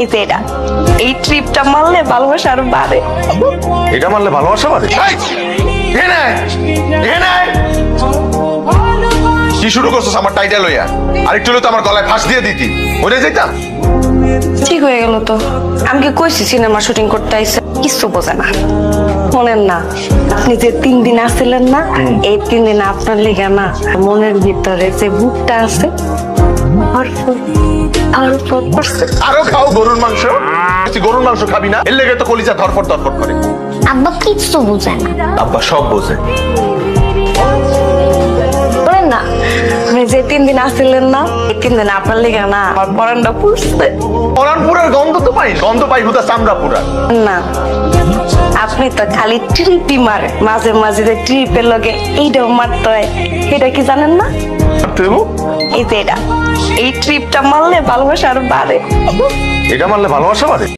এই যে এটা, এই ট্রিপটা মারলে ভালোবাসা আরো বাড়ে। এটা মারলে ভালোবাসা বাড়ে? কি শুরু করছিস আমার টাইটেল লইয়া? আরেকটু হলে তো আমার গলায় ফাঁস দিয়ে দিতি, মরে যাইতাম। ঠিক হয়ে গেল তো। আমি কি কইছি সিনেমা শুটিং করতে আইছে? কিছু বোঝে না। শোনেন না, আপনি যে 3 দিন আসছিলেন না, এই 3 দিন আপনার লেগে না মনের ভিতরে যে বুকটা আছে আরো খাও গরুর মাংস। গরুর মাংস খাবি না? এর লেগে তো কলিজা ধরফর ধরফর করে। আব্বা কিচ্ছু বুঝে না। আব্বা সব বোঝে। শোনেন না, আপনি যে 3 দিন আসছিলেন না, এই 3 দিন আপনার লেগে না আমার পরানটা পুড়ছে। পরানপুরের গন্ধ তো পাই, গন্ধ পাই হুদা চামড়া পুরা। না, আপনি তো খালি ট্রিপই মারে, মাঝে মাঝে যে ট্রিপের লগে এইটাও মারতে হয়, এটা কি জানেন না? এই যে এটা, এই ট্রিপটা মারলে ভালোবাসা আরো বাড়ে। এটা মারলে ভালোবাসা বাড়ে?